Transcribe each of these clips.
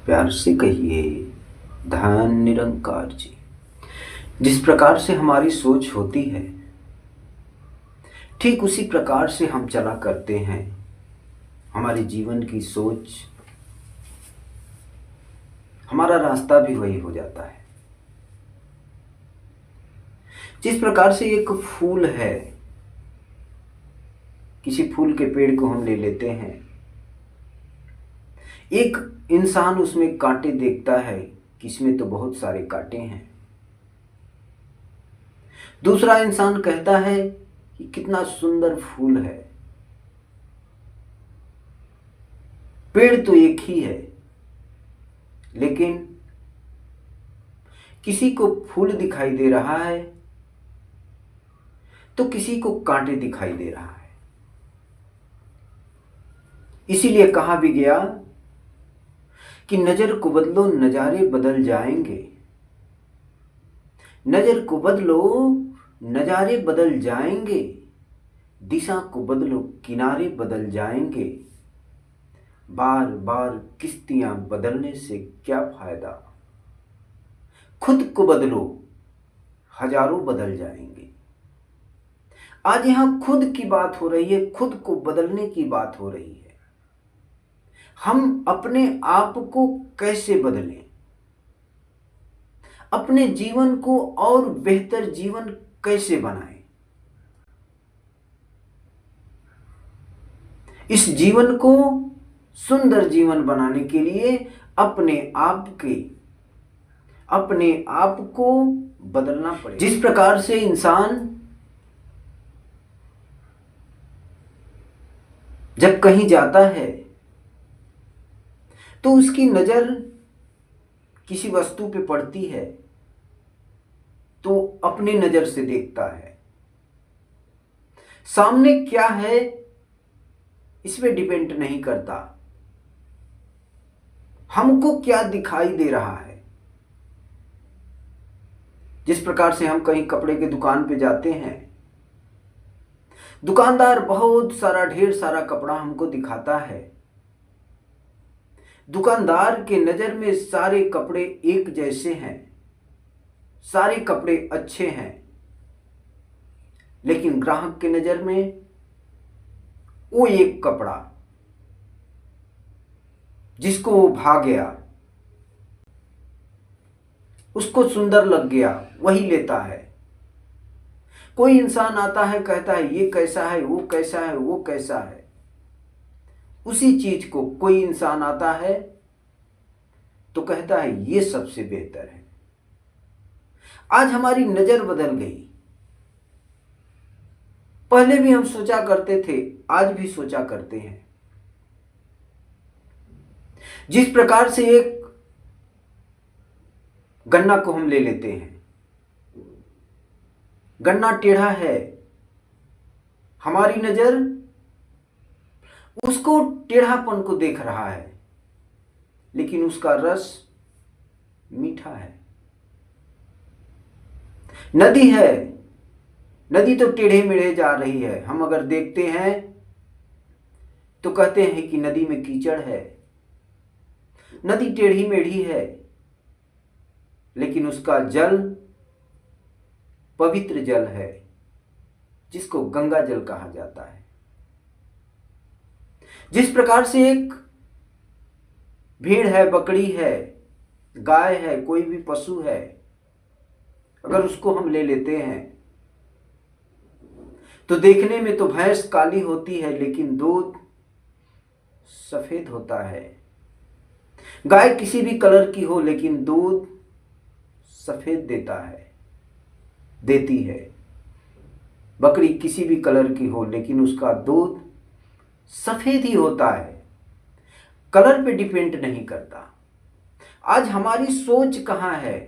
प्यार से कहिए धन निरंकार जी। जिस प्रकार से हमारी सोच होती है ठीक उसी प्रकार से हम चला करते हैं। हमारे जीवन की सोच, हमारा रास्ता भी वही हो जाता है। जिस प्रकार से एक फूल है, किसी फूल के पेड़ को हम ले लेते हैं। एक इंसान उसमें कांटे देखता है कि इसमें तो बहुत सारे कांटे हैं। दूसरा इंसान कहता है कि कितना सुंदर फूल है। पेड़ तो एक ही है, लेकिन किसी को फूल दिखाई दे रहा है तो किसी को कांटे दिखाई दे रहा है। इसीलिए कहा भी गया कि नजर को बदलो नजारे बदल जाएंगे। नजर को बदलो नजारे बदल जाएंगे। दिशा को बदलो किनारे बदल जाएंगे। बार बार किश्तियां बदलने से क्या फायदा। खुद को बदलो हजारों बदल जाएंगे। आज यहां खुद की बात हो रही है, खुद को बदलने की बात हो रही है। हम अपने आप को कैसे बदलें, अपने जीवन को और बेहतर जीवन कैसे बनाएं। इस जीवन को सुंदर जीवन बनाने के लिए अपने आप को बदलना पड़ेगा। जिस प्रकार से इंसान जब कहीं जाता है तो उसकी नजर किसी वस्तु पे पड़ती है तो अपनी नजर से देखता है। सामने क्या है इसमें डिपेंड नहीं करता, हमको क्या दिखाई दे रहा है। जिस प्रकार से हम कहीं कपड़े के दुकान पे जाते हैं, दुकानदार बहुत सारा ढेर सारा कपड़ा हमको दिखाता है। दुकानदार के नजर में सारे कपड़े एक जैसे हैं, सारे कपड़े अच्छे हैं, लेकिन ग्राहक के नजर में वो एक कपड़ा जिसको वो भा गया, उसको सुंदर लग गया, वही लेता है। कोई इंसान आता है, कहता है ये कैसा है, वो कैसा है, वो कैसा है। उसी चीज को कोई इंसान आता है तो कहता है ये सबसे बेहतर है। आज हमारी नजर बदल गई। पहले भी हम सोचा करते थे, आज भी सोचा करते हैं। जिस प्रकार से एक गन्ना को हम ले लेते हैं, गन्ना टेढ़ा है, हमारी नजर उसको टेढ़ापन को देख रहा है, लेकिन उसका रस मीठा है। नदी है, नदी तो टेढ़े मेढ़े जा रही है। हम अगर देखते हैं तो कहते हैं कि नदी में कीचड़ है, नदी टेढ़ी मेढ़ी है, लेकिन उसका जल पवित्र जल है, जिसको गंगा जल कहा जाता है। जिस प्रकार से एक भेड़ है, बकरी है, गाय है, कोई भी पशु है, अगर उसको हम ले लेते हैं तो देखने में तो भैंस काली होती है, लेकिन दूध सफेद होता है। गाय किसी भी कलर की हो, लेकिन दूध सफेद देती है। बकरी किसी भी कलर की हो, लेकिन उसका दूध सफेद ही होता है, कलर पे डिपेंड नहीं करता। आज हमारी सोच कहाँ है।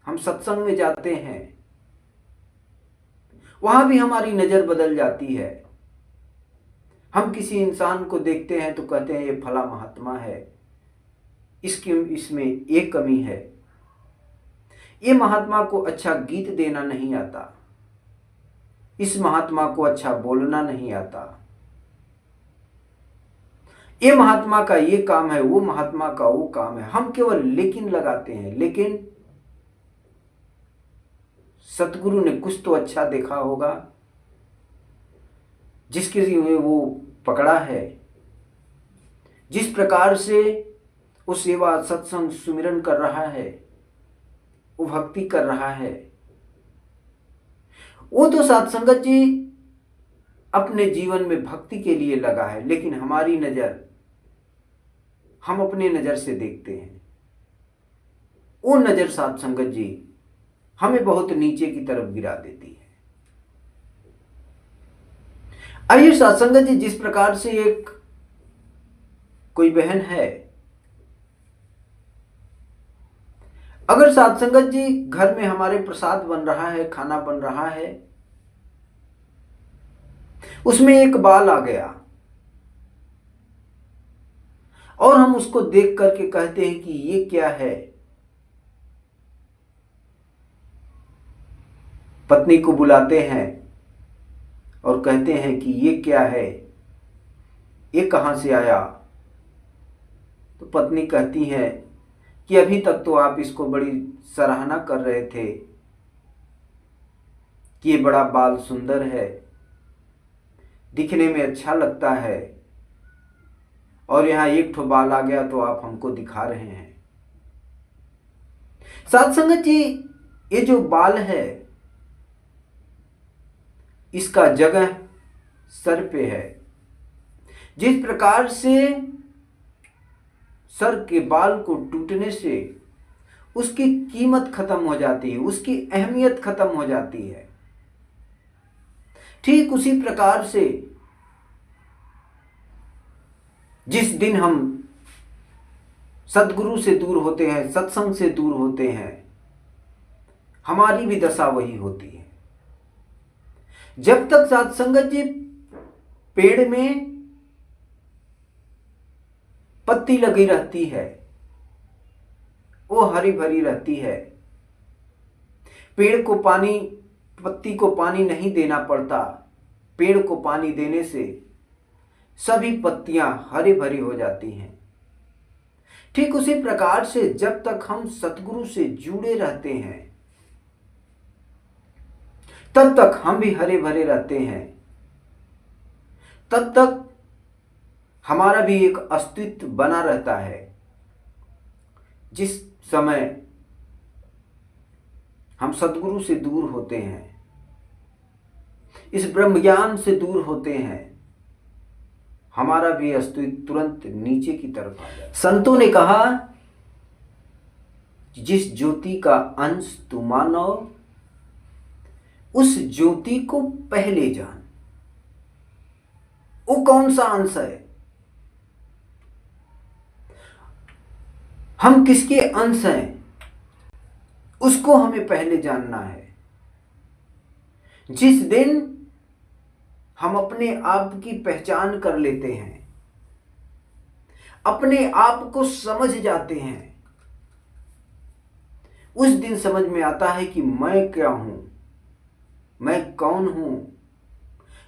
हम सत्संग में जाते हैं, वहां भी हमारी नजर बदल जाती है। हम किसी इंसान को देखते हैं तो कहते हैं ये फला महात्मा है, इसमें एक कमी है, ये महात्मा को अच्छा गीत देना नहीं आता, इस महात्मा को अच्छा बोलना नहीं आता। ये महात्मा का ये काम है, वो महात्मा का वो काम है, हम केवल लेकिन लगाते हैं। लेकिन सतगुरु ने कुछ तो अच्छा देखा होगा जिसके लिए वो पकड़ा है। जिस प्रकार से वो सेवा सत्संग सुमिरन कर रहा है, वो भक्ति कर रहा है, वो तो साथ संगत जी अपने जीवन में भक्ति के लिए लगा है। लेकिन हमारी नजर, हम अपने नजर से देखते हैं, वो नजर साथ संगत जी हमें बहुत नीचे की तरफ गिरा देती है। आइए साथ संगत जी, जिस प्रकार से एक कोई बहन है, अगर साथ संगत जी घर में हमारे प्रसाद बन रहा है, खाना बन रहा है, उसमें एक बाल आ गया और हम उसको देख करके कहते हैं कि ये क्या है, पत्नी को बुलाते हैं और कहते हैं कि ये क्या है, ये कहां से आया, तो पत्नी कहती है कि अभी तक तो आप इसको बड़ी सराहना कर रहे थे कि ये बड़ा बाल सुंदर है, दिखने में अच्छा लगता है, और यहां एक ठो बाल आ गया तो आप हमको दिखा रहे हैं। साथ संगत जी, ये जो बाल है इसका जगह सर पे है। जिस प्रकार से सर के बाल को टूटने से उसकी कीमत खत्म हो जाती है, उसकी अहमियत खत्म हो जाती है, ठीक उसी प्रकार से जिस दिन हम सद्गुरु से दूर होते हैं, सत्संग से दूर होते हैं, हमारी भी दशा वही होती है। जब तक साथ संगत जी पेड़ में पत्ती लगी रहती है, वो हरी भरी रहती है, पेड़ को पानी, पत्ती को पानी नहीं देना पड़ता, पेड़ को पानी देने से सभी पत्तियां हरी भरी हो जाती हैं। ठीक उसी प्रकार से जब तक हम सतगुरु से जुड़े रहते हैं तब तक हम भी हरे भरे रहते हैं, तब तक हमारा भी एक अस्तित्व बना रहता है। जिस समय हम सद्गुरु से दूर होते हैं, इस ब्रह्म ज्ञान से दूर होते हैं, हमारा भी अस्तित्व तुरंत नीचे की तरफ आ जाता है। संतों ने कहा, जिस ज्योति का अंश तू मानो, उस ज्योति को पहले जान। वो कौन सा अंश है, हम किसके अंश हैं, उसको हमें पहले जानना है। जिस दिन हम अपने आप की पहचान कर लेते हैं, अपने आप को समझ जाते हैं, उस दिन समझ में आता है कि मैं क्या हूं, मैं कौन हूं,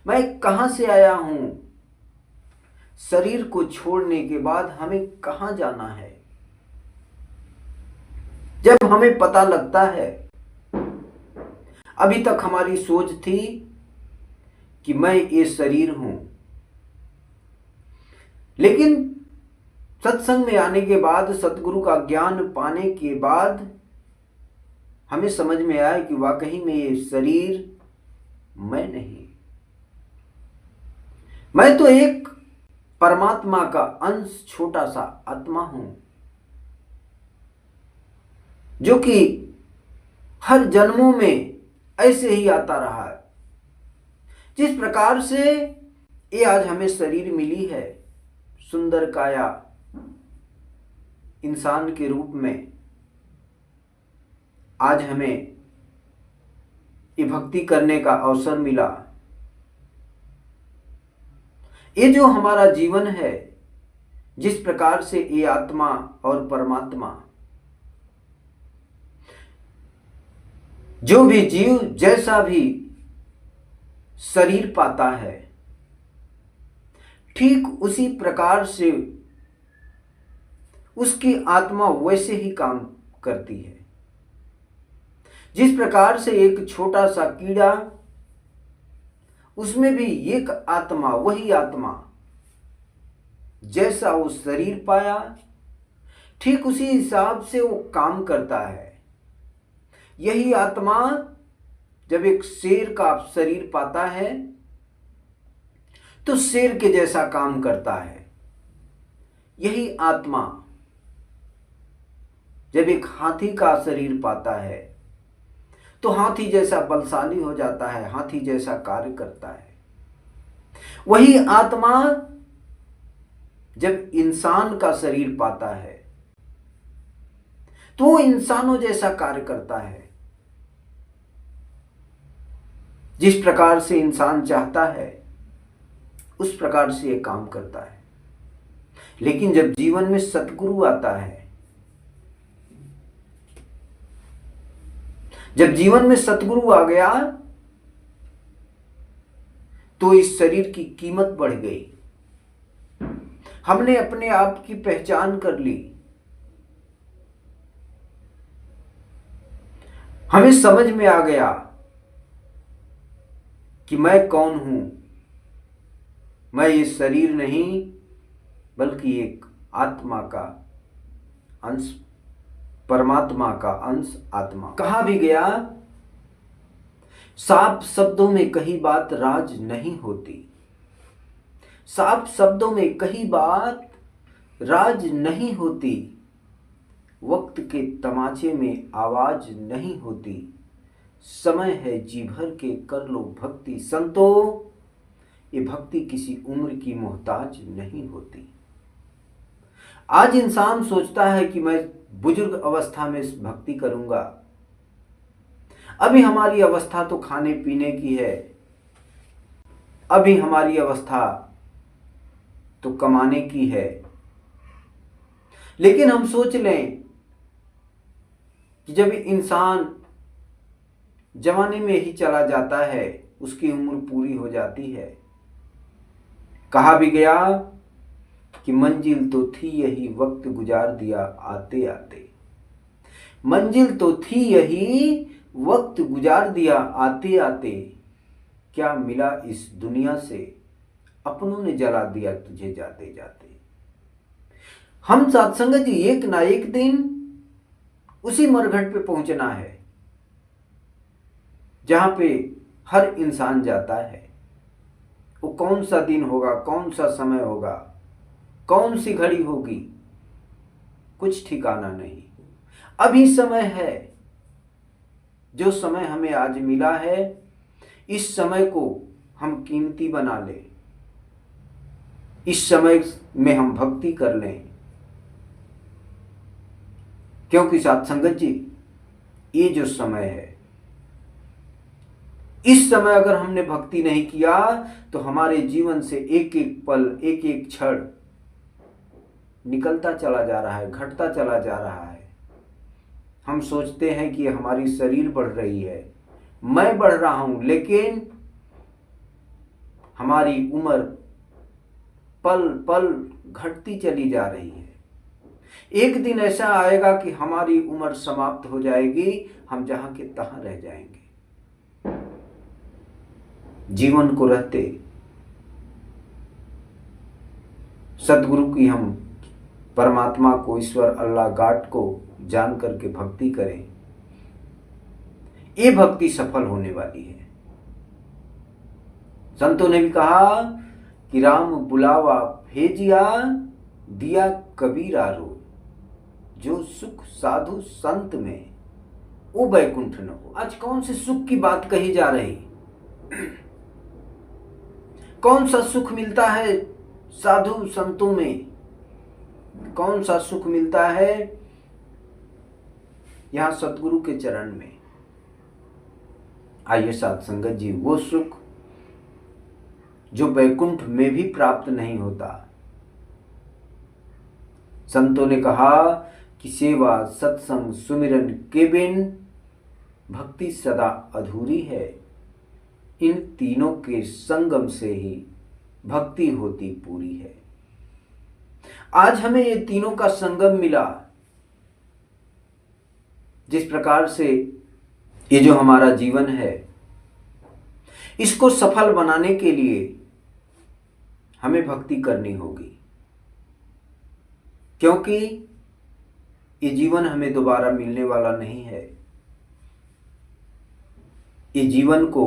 मैं कहां से आया हूं, शरीर को छोड़ने के बाद हमें कहां जाना है। जब हमें पता लगता है, अभी तक हमारी सोच थी कि मैं ये शरीर हूं, लेकिन सत्संग में आने के बाद, सतगुरु का ज्ञान पाने के बाद हमें समझ में आया कि वाकई में ये शरीर मैं नहीं, मैं तो एक परमात्मा का अंश, छोटा सा आत्मा हूं, जो कि हर जन्मों में ऐसे ही आता रहा है। जिस प्रकार से ये आज हमें शरीर मिली है, सुंदर काया, इंसान के रूप में, आज हमें ये भक्ति करने का अवसर मिला। ये जो हमारा जीवन है, जिस प्रकार से ये आत्मा और परमात्मा, जो भी जीव जैसा भी शरीर पाता है, ठीक उसी प्रकार से उसकी आत्मा वैसे ही काम करती है। जिस प्रकार से एक छोटा सा कीड़ा, उसमें भी एक आत्मा, वही आत्मा, जैसा वो शरीर पाया ठीक उसी हिसाब से वो काम करता है। यही आत्मा जब एक शेर का शरीर पाता है तो शेर के जैसा काम करता है। यही आत्मा जब एक हाथी का शरीर पाता है तो हाथी जैसा बलशाली हो जाता है, हाथी जैसा कार्य करता है। वही आत्मा जब इंसान का शरीर पाता है तो वो इंसानों जैसा कार्य करता है। जिस प्रकार से इंसान चाहता है उस प्रकार से ये काम करता है। लेकिन जब जीवन में सतगुरु आता है, जब जीवन में सतगुरु आ गया तो इस शरीर की कीमत बढ़ गई। हमने अपने आप की पहचान कर ली। हमें समझ में आ गया कि मैं कौन हूं। मैं ये शरीर नहीं बल्कि एक आत्मा का अंश, परमात्मा का अंश आत्मा। कहा भी गया, साफ शब्दों में कही बात राज नहीं होती। साफ शब्दों में कही बात राज नहीं होती। वक्त के तमाचे में आवाज नहीं होती। समय है जी भर के कर लो भक्ति संतो। ये भक्ति किसी उम्र की मोहताज नहीं होती। आज इंसान सोचता है कि मैं बुजुर्ग अवस्था में भक्ति करूंगा। अभी हमारी अवस्था तो खाने पीने की है, अभी हमारी अवस्था तो कमाने की है। लेकिन हम सोच लें कि जब इंसान जवानी में ही चला जाता है, उसकी उम्र पूरी हो जाती है। कहा भी गया कि मंजिल तो थी यही वक्त गुजार दिया आते आते। मंजिल तो थी यही वक्त गुजार दिया आते आते। क्या मिला इस दुनिया से, अपनों ने जला दिया तुझे जाते जाते। हम सत्संग जी एक ना एक दिन उसी मरघट पे पहुंचना है जहां पे हर इंसान जाता है। वो कौन सा दिन होगा, कौन सा समय होगा, कौन सी घड़ी होगी, कुछ ठिकाना नहीं। अभी समय है। जो समय हमें आज मिला है, इस समय को हम कीमती बना लें। इस समय में हम भक्ति कर लें। क्योंकि सत्संगत जी, ये जो समय है, इस समय अगर हमने भक्ति नहीं किया तो हमारे जीवन से एक एक पल, एक एक क्षण निकलता चला जा रहा है, घटता चला जा रहा है। हम सोचते हैं कि हमारी शरीर बढ़ रही है, मैं बढ़ रहा हूं, लेकिन हमारी उम्र पल पल घटती चली जा रही है। एक दिन ऐसा आएगा कि हमारी उम्र समाप्त हो जाएगी, हम जहां के तहां रह जाएंगे। जीवन को रहते सतगुरु की हम परमात्मा को, ईश्वर अल्लाह गाड को जान करके भक्ति करें। ये भक्ति सफल होने वाली है। संतों ने भी कहा कि राम बुलावा भेजिया दिया कबीरा रो। जो सुख साधु संत में वो बैकुंठ न हो। आज कौन से सुख की बात कही जा रही? कौन सा सुख मिलता है साधु संतों में? कौन सा सुख मिलता है यहां सतगुरु के चरण में? आइए साथ संगत जी, वो सुख जो बैकुंठ में भी प्राप्त नहीं होता। संतों ने कहा कि सेवा सत्संग सुमिरन के बिन भक्ति सदा अधूरी है। इन तीनों के संगम से ही भक्ति होती पूरी है। आज हमें ये तीनों का संगम मिला। जिस प्रकार से ये जो हमारा जीवन है, इसको सफल बनाने के लिए हमें भक्ति करनी होगी, क्योंकि ये जीवन हमें दोबारा मिलने वाला नहीं है। ये जीवन को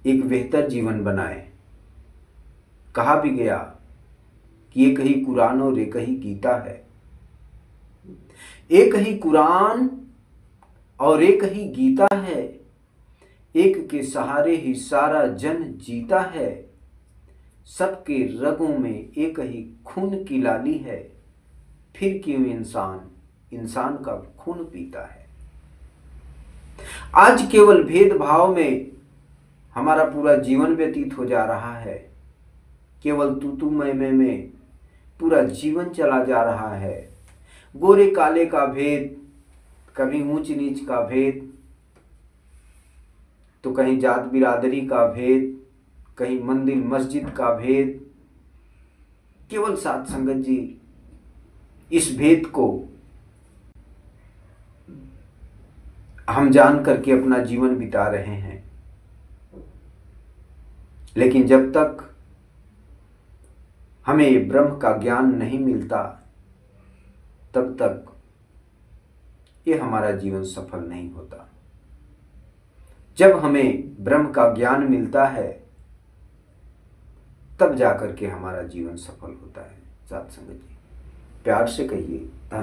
एक बेहतर जीवन बनाए। कहा भी गया कि एक ही कुरान और एक ही गीता है। एक ही कुरान और एक ही गीता है, एक के सहारे ही सारा जन जीता है। सबके रगों में एक ही खून की लाली है, फिर क्यों इंसान का खून पीता है। आज केवल भेदभाव में हमारा पूरा जीवन व्यतीत हो जा रहा है। केवल तू मैं में पूरा जीवन चला जा रहा है। गोरे काले का भेद, कभी ऊंच नीच का भेद, तो कहीं जात बिरादरी का भेद, कहीं मंदिर मस्जिद का भेद। केवल साथ संगत जी इस भेद को हम जान करके अपना जीवन बिता रहे हैं, लेकिन जब तक हमें ब्रह्म का ज्ञान नहीं मिलता, तब तक ये हमारा जीवन सफल नहीं होता। जब हमें ब्रह्म का ज्ञान मिलता है, तब जाकर के हमारा जीवन सफल होता है। साथ संगत जी प्यार से कहिए धन्यवाद।